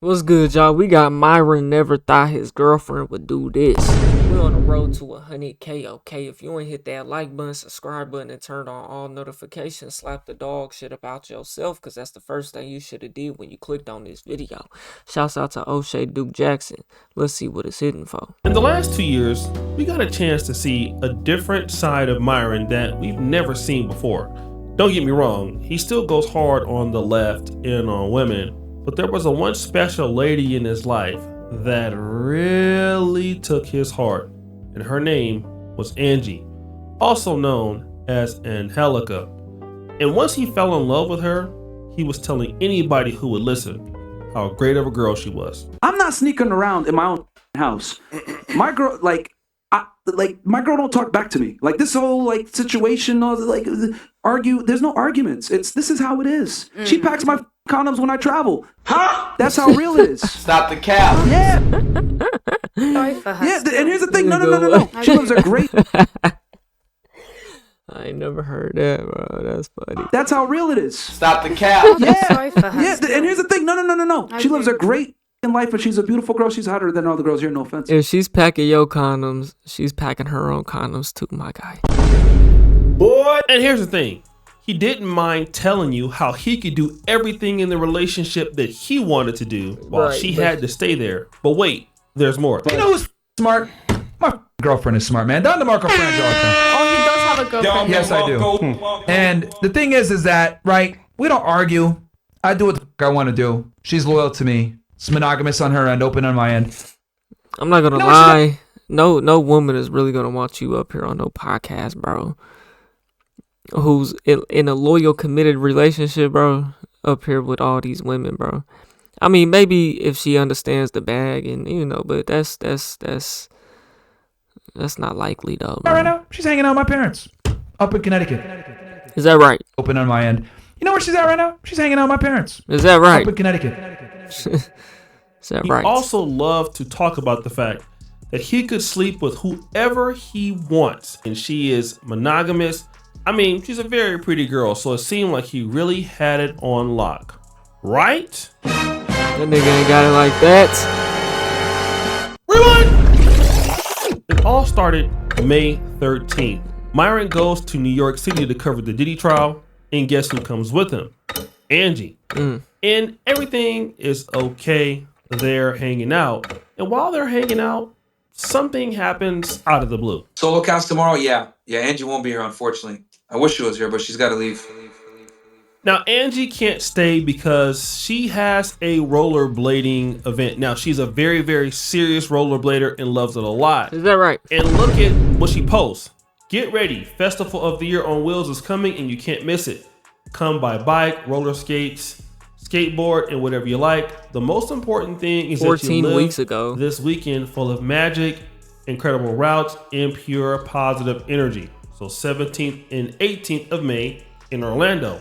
What's good, y'all? We got Myron never thought his girlfriend would do this. We're on the road to 100K, okay? If you ain't hit that like button, subscribe button, and turn on all notifications, slap the dog shit about yourself, because that's the first thing you should have did when you clicked on this video. Shouts out to O'Shea Duke Jackson. Let's see what it's hitting for. In the last 2 years, we got a chance to see a different side of Myron that we've never seen before. Don't get me wrong, he still goes hard on the left and on women, but there was a one special lady in his life that really took his heart, and her name was Angie, also known as Angelica. And once he fell in love with her, he was telling anybody who would listen how great of a girl she was. I'm not sneaking around in my own house. My girl, my girl don't talk back to me. Like this whole situation, argue. There's no arguments. This is how it is. She packs my condoms when I travel. Huh? That's how real it is. Stop the cap. Yeah. Sorry for her. Yeah. And here's the thing. No. She lives a great. I ain't never heard that, bro. That's funny. That's how real it is. Stop the cap. Yeah. Sorry for her. Yeah. And here's the thing. No. She lives a great life, and she's a beautiful girl. She's hotter than all the girls here. No offense. If she's packing your condoms, she's packing her own condoms too, my guy. Boy, and here's the thing. He didn't mind telling you how he could do everything in the relationship that he wanted to do while she had to stay there. But wait, there's more. You know who's smart? My girlfriend is smart, man. Don DeMarco Frangelica. Oh, he does have a girlfriend. Yes, I do. And the thing is that, right, we don't argue. I do what I want to do. She's loyal to me. It's monogamous on her end, open on my end. I'm not gonna lie. No woman is really gonna want you up here on no podcast, bro. Who's in a loyal, committed relationship, bro, up here with all these women, bro. I mean, maybe if she understands the bag and but that's not likely though, bro. Right now, she's hanging out with my parents up in Connecticut. Is that right? Open on my end. You know where she's at right now? She's hanging out with my parents. Is that right? Up in Connecticut. Is that He right? also loved to talk about the fact that he could sleep with whoever he wants, and she is monogamous. I mean, she's a very pretty girl, so it seemed like he really had it on lock. Right? That nigga ain't got it like that. Rewind! It all started May 13th. Myron goes to New York City to cover the Diddy trial, and guess who comes with him? Angie. And everything is okay. They're hanging out. And while they're hanging out, something happens out of the blue. Solo cast tomorrow? Yeah, Angie won't be here, unfortunately. I wish she was here, but she's got to leave. Now, Angie can't stay because she has a rollerblading event. Now, she's a very, very serious rollerblader and loves it a lot. Is that right? And look at what she posts. Get ready. Festival of the Year on Wheels is coming and you can't miss it. Come by bike, roller skates, skateboard, and whatever you like. The most important thing is 14 that you live weeks ago. This weekend full of magic, incredible routes, and pure positive energy. So 17th and 18th of May in Orlando.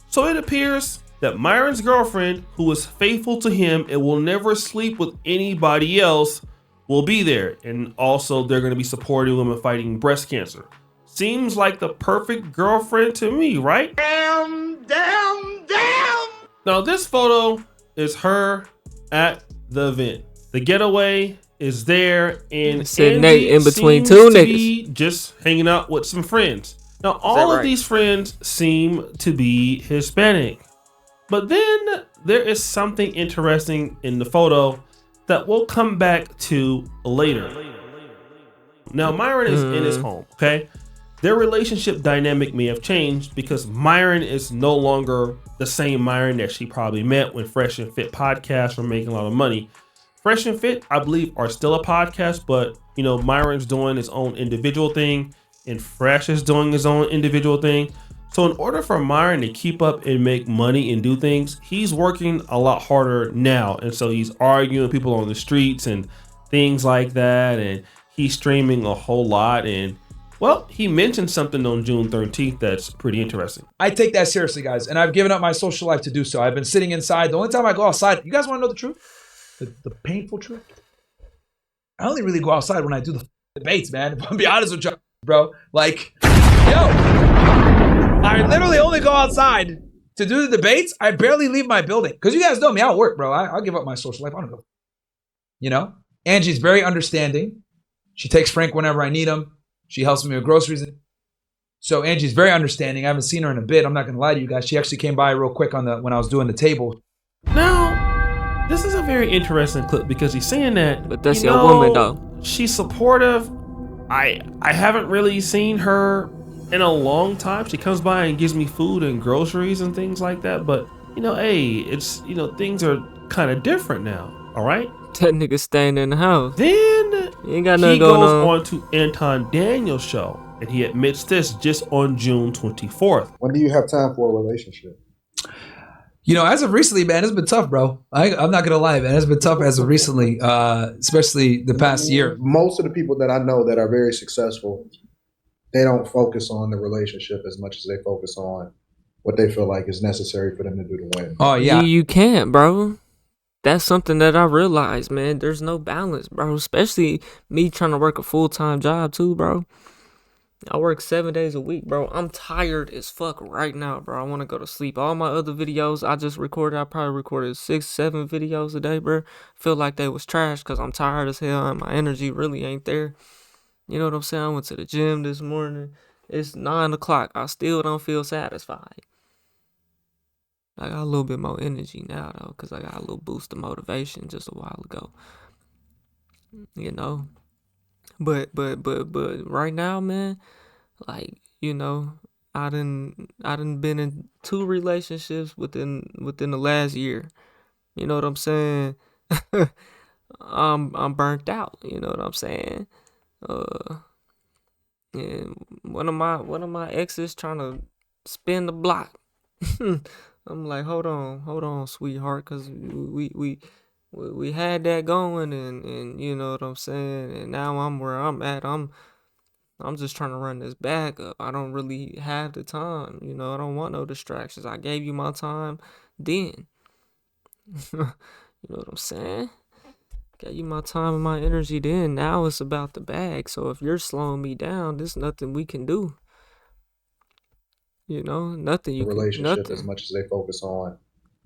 So it appears that Myron's girlfriend, who is faithful to him and will never sleep with anybody else, will be there. And also they're going to be supporting him in fighting breast cancer. Seems like the perfect girlfriend to me, right? Damn. Now this photo is her at the event. The getaway is there, and Sitting Angie in between seems two to niggas. be just hanging out with some friends. Now all of these friends seem to be Hispanic, but then there is something interesting in the photo that we'll come back to later. Now Myron is in his home, okay? Their relationship dynamic may have changed because Myron is no longer the same Myron that she probably met when Fresh and Fit podcast were making a lot of money. Fresh and Fit, I believe, are still a podcast, but Myron's doing his own individual thing and Fresh is doing his own individual thing. So in order for Myron to keep up and make money and do things, he's working a lot harder now. And so he's arguing with people on the streets and things like that. And he's streaming a whole lot. And well, he mentioned something on June 13th that's pretty interesting. I take that seriously, guys, and I've given up my social life to do so. I've been sitting inside. The only time I go outside, you guys want to know the truth? The painful truth? I only really go outside when I do the debates, man. If I'm be honest with you, bro. I literally only go outside to do the debates, I barely leave my building. Because you guys know me, I'll work, bro. I'll give up my social life. I don't know. You know? Angie's very understanding. She takes Frank whenever I need him. She helps me with groceries. So Angie's very understanding. I haven't seen her in a bit. I'm not going to lie to you guys. She actually came by real quick when I was doing the table. Now, this is a very interesting clip because he's saying that, But that's your woman, though. She's supportive. I haven't really seen her in a long time. She comes by and gives me food and groceries and things like that. But, hey, it's, things are kind of different now. All right? That nigga staying in the house. Then ain't got he nothing going goes on. on to Anton Daniels' show, and he admits this just on June 24th. When do you have time for a relationship? As of recently, man, it's been tough, bro. I'm not gonna lie, man. It's been tough as of recently, especially the past year. Most of the people that I know that are very successful, they don't focus on the relationship as much as they focus on what they feel like is necessary for them to do to win. Oh yeah, You can't, bro. That's something that I realized, man. There's no balance, bro. Especially me trying to work a full-time job too, bro. I work 7 days a week, bro. I'm tired as fuck right now, bro. I want to go to sleep. All my other videos I just recorded, I probably recorded 6-7 videos a day, bro. Feel like they was trash because I'm tired as hell and my energy really ain't there. You know what I'm saying? I went to the gym this morning. It's 9 o'clock. I still don't feel satisfied. I got a little bit more energy now, though, because I got a little boost of motivation just a while ago. But right now, man, like, I done been in 2 relationships within the last year. You know what I'm saying? I'm burnt out. You know what I'm saying? And one of my exes trying to spin the block. I'm like, hold on, sweetheart, cause we had that going, and you know what I'm saying. And now I'm where I'm at. I'm just trying to run this bag up. I don't really have the time. I don't want no distractions. I gave you my time then. You know what I'm saying? Gave you my time and my energy then. Now it's about the bag. So if you're slowing me down, there's nothing we can do. Nothing you The can. relationship Nothing. as much as they focus on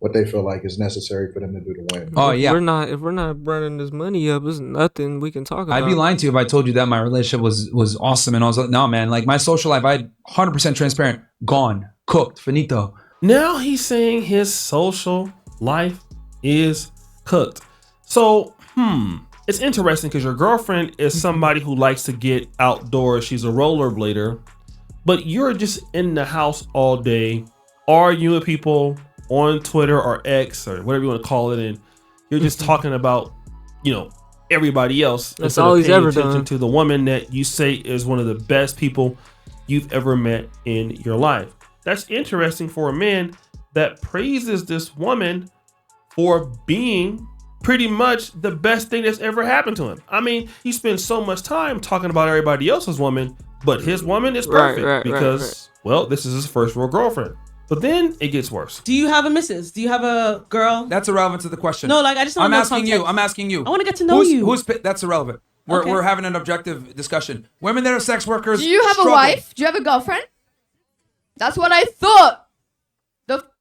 what they feel like is necessary for them to do to win. Oh yeah. If we're not running this money up, there's nothing we can talk about. I'd be lying to you if I told you that my relationship was awesome and I was like, no, man, like my social life, I 100% transparent, gone, cooked, finito. Now he's saying his social life is cooked. So, it's interesting because your girlfriend is somebody who likes to get outdoors. She's a rollerblader, but you're just in the house all day, arguing with people on Twitter or X or whatever you want to call it, and you're just talking about, everybody else. That's instead all of he's paying ever attention done. to the woman that you say is one of the best people you've ever met in your life. That's interesting for a man that praises this woman for being pretty much the best thing that's ever happened to him. I mean, he spends so much time talking about everybody else's woman, but his woman is perfect because, well, this is his first real girlfriend. But then it gets worse. Do you have a missus? Do you have a girl? That's irrelevant to the question. No, like I just want to know context. I'm asking you. I want to get to know you. That's irrelevant. We're having an objective discussion. Women that are sex workers. Do you have a wife? Do you have a girlfriend? That's what I thought.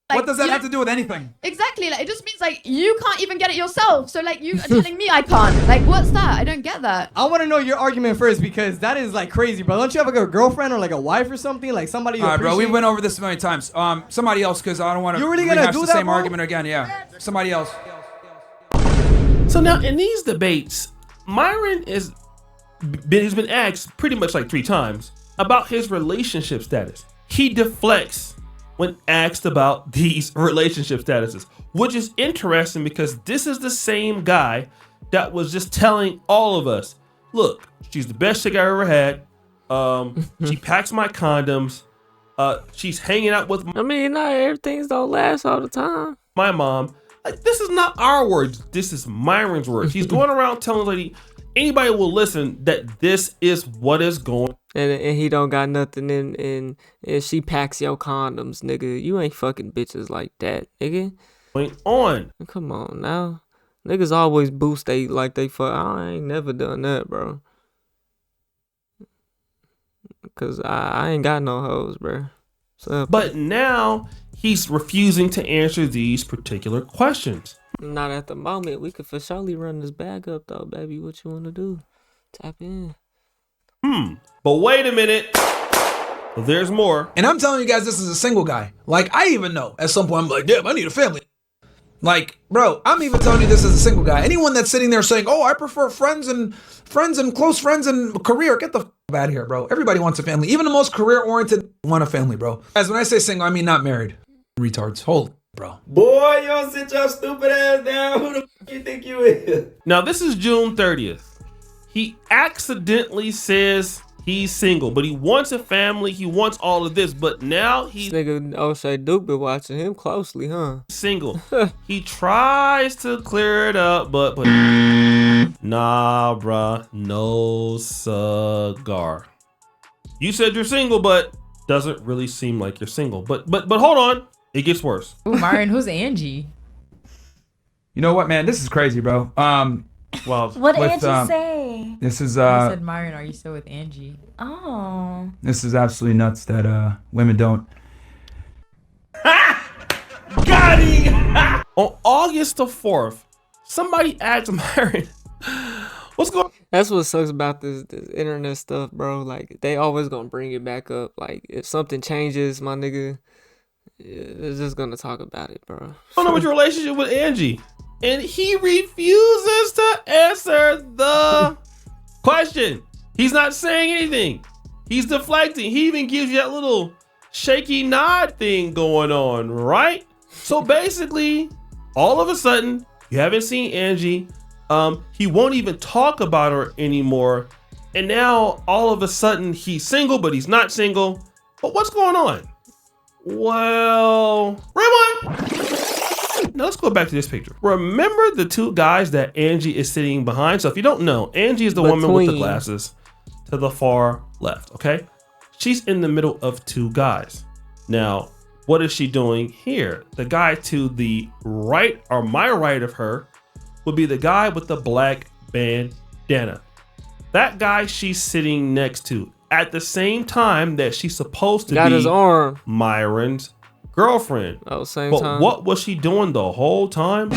What does that have to do with anything? Exactly. Like it just means like you can't even get it yourself. So like you are telling me I can't. Like what's that? I don't get that. I want to know your argument first because that is like crazy, bro. Don't you have like a girlfriend or like a wife or something? Like somebody you All right, bro. We appreciate? went over this a million times. Somebody else, because I don't want to You really gonna rehash do the that, same bro? argument again. Yeah. Somebody else. So now in these debates, Myron he's been asked pretty much like 3 times about his relationship status. He deflects when asked about these relationship statuses, which is interesting because this is the same guy that was just telling all of us, look, she's the best chick I ever had. She packs my condoms. She's hanging out with I mean, not everything's don't last all the time. my mom. Like, this is not our words. This is Myron's words. He's going around telling lady, anybody will listen that this is what is going. And he don't got nothing in she packs your condoms, nigga. You ain't fucking bitches like that, nigga. On. Come on now. Niggas always boost they like they fuck. I ain't never done that, bro. Cause I ain't got no hoes, bro. But now he's refusing to answer these particular questions. Not at the moment. We could for surely run this bag up though, baby. What you want to do? Tap in. But wait a minute. There's more. And I'm telling you guys, this is a single guy. Like, I even know at some point, I'm like, damn, I need a family. Like, bro, I'm even telling you this as a single guy. Anyone that's sitting there saying, oh, I prefer friends and close friends and career, get the out of here, bro. Everybody wants a family. Even the most career-oriented want a family, bro. As when I say single, I mean not married. Retards. Holy, bro. Boy, you don't sit your stupid ass down. Who the f you think you is? Now, this is June 30th. He accidentally says he's single, but he wants a family. He wants all of this, but now he's Nigga O'Shea Duke been watching him closely, huh? single. He tries to clear it up, but nah, bruh, no cigar. You said you're single, but doesn't really seem like you're single. But hold on, it gets worse. Ooh, Myron, who's Angie? You know what, man? This is crazy, bro. Well, What did Angie say? This is I said, Myron, are you still with Angie? Oh. this is absolutely nuts that women don't. Got him! On August the 4th, somebody asked Myron, what's going on? That's what sucks about this internet stuff, bro. Like, they always gonna bring it back up. Like, if something changes, my nigga, they're just gonna talk about it, bro. I don't know what your relationship with Angie. And he refuses to answer the question. He's not saying anything. He's deflecting. He even gives you that little shaky nod thing going on, right? So basically, all of a sudden, you haven't seen Angie. He won't even talk about her anymore. And now all of a sudden he's single, but he's not single. But what's going on? Well, rewind. Now let's go back to this picture. Remember the two guys that Angie is sitting behind? So if you don't know, Angie is the woman with the glasses to the far left, okay? She's in the middle of two guys. Now, what is she doing here? The guy to the right, or my right of her, would be the guy with the black bandana. That guy she's sitting next to at the same time that she's supposed to Got be his arm. Myron's girlfriend. Oh, same but time. what was she doing the whole time?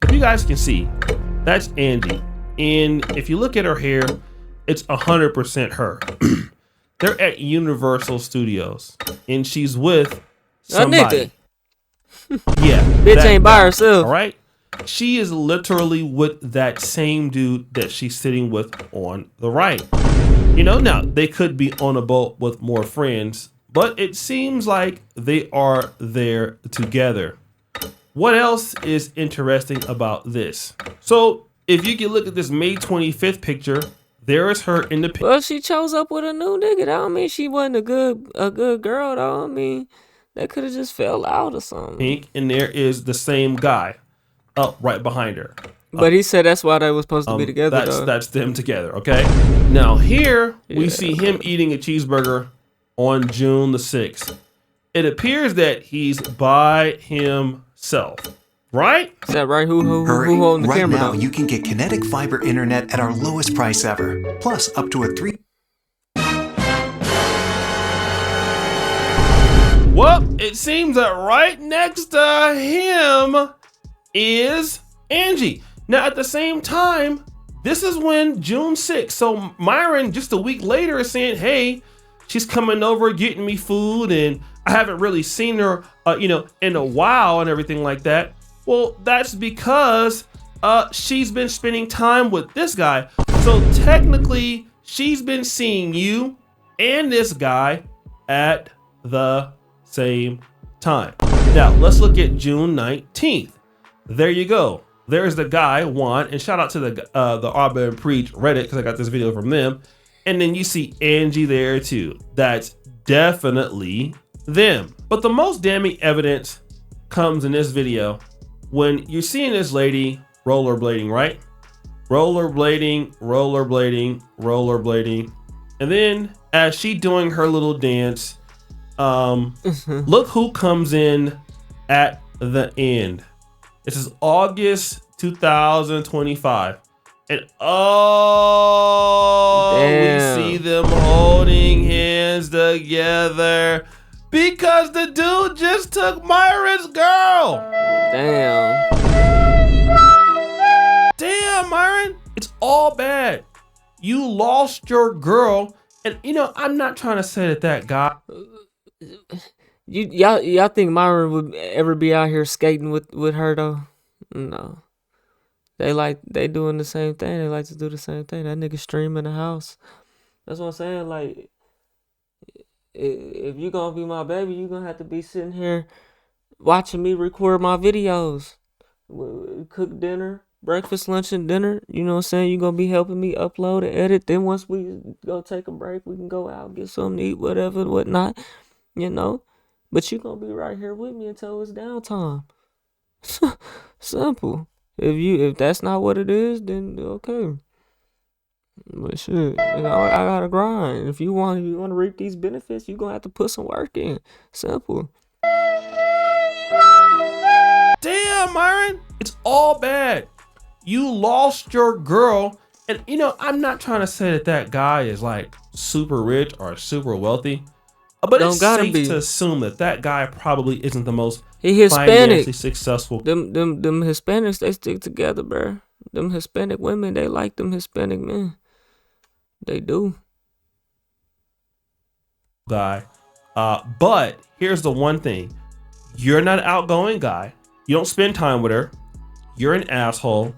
If you guys can see, that's Angie. And if you look at her hair, it's 100% her. They're at Universal Studios, and she's with somebody. Yeah, bitch ain't by herself. All right, she is literally with that same dude that she's sitting with on the right. You know, now they could be on a boat with more friends, but it seems like they are there together. What else is interesting about this? So if you can look at this May 25th picture, there is her in the picture. Well, she chose up with a new nigga. That don't mean she wasn't a good girl, though. I mean, that could have just fell out or something. Pink, and there is the same guy up right behind her. But he said that's why they were supposed to be together. That's them together, okay? Now here we see him eating a cheeseburger on June the 6th. It appears that he's by himself, right? Is that right? Who Hurry, holding the right camera now though? you can get kinetic fiber internet at our lowest price ever. Plus up to a 3. Well, it seems that right next to him is Angie. Now, at the same time, this is when June 6th. So Myron, just a week later, is saying, hey, she's coming over, getting me food, and I haven't really seen her, in a while and everything like that. Well, that's because she's been spending time with this guy. So technically, she's been seeing you and this guy at the same time. Now, let's look at June 19th. There you go. There's the guy, Juan, and shout out to the Arbor and Preach Reddit, because I got this video from them. And then you see Angie there too. That's definitely them. But the most damning evidence comes in this video when you're seeing this lady rollerblading, right? Rollerblading, rollerblading, rollerblading. And then as she doing her little dance, look who comes in at the end. This is August 2025. And oh, we see them holding hands together because the dude just took Myron's girl. Damn, Myron. It's all bad. You lost your girl. And, you know, I'm not trying to say that guy. Y'all think Myron would ever be out here skating with her, though? No. They doing the same thing. They like to do the same thing. That nigga stream in the house. That's what I'm saying. Like, if you gonna be my baby, you gonna have to be sitting here watching me record my videos. Cook dinner, breakfast, lunch, and dinner. You know what I'm saying? You gonna be helping me upload and edit. Then once we go take a break, we can go out, get something to eat, whatever, whatnot. You know? But you gonna be right here with me until it's downtime. Simple. If that's not what it is, then okay. But shit, I gotta grind. If you want to reap these benefits, you gonna have to put some work in. Simple. Damn, Myron. It's all bad. You lost your girl. And, you know, I'm not trying to say that guy is like super rich or super wealthy. But it's safe to assume that guy probably isn't the most financially successful. Them Hispanics, they stick together, bro. Them Hispanic women, they like them Hispanic men. They do. Guy. But here's the one thing. You're not an outgoing guy. You don't spend time with her. You're an asshole.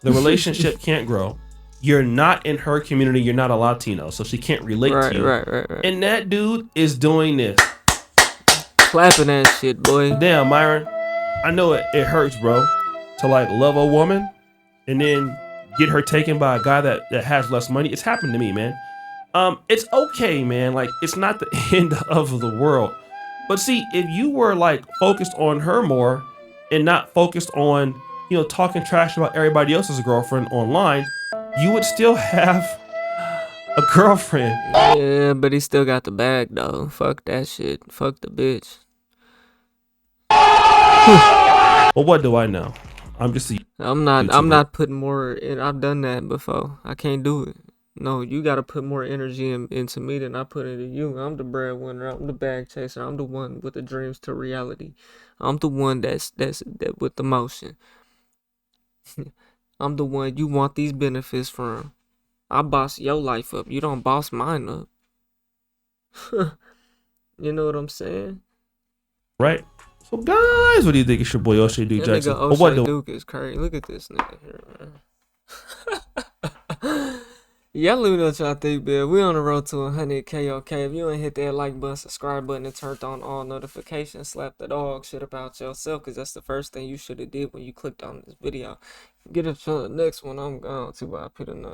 The relationship can't grow. You're not in her community. You're not a Latino, so she can't relate to you. Right. And that dude is doing this. Clapping that shit, boy. Damn, Myron. I know it hurts, bro, to like love a woman and then get her taken by a guy that has less money. It's happened to me, man. It's okay, man. Like, it's not the end of the world. But see, if you were like focused on her more and not focused on, you know, talking trash about everybody else's girlfriend online, you would still have a girlfriend. Yeah, but he still got the bag, though. Fuck that shit. Fuck the bitch. Well, what do I know? I'm just a I'm not putting more in. I've done that before. I can't do it. No, you gotta put more energy into me than I put into you. I'm the breadwinner. I'm the bag chaser. I'm the one with the dreams to reality. I'm the one that with the motion. I'm the one you want these benefits from. I boss your life up. You don't boss mine up. You know what I'm saying? Right. So guys, what do you think? It's your boy O'Shea Duke Jackson. Nigga O'Shea Duke is crazy. Look at this nigga here, man. Y'all let me know what y'all think, man. We on the road to 100K, okay? If you ain't hit that like button, subscribe button, and turned on all notifications, slap the dog shit about yourself, because that's the first thing you should have did when you clicked on this video. Get up to the next one. I'm gone too, but I put a 9.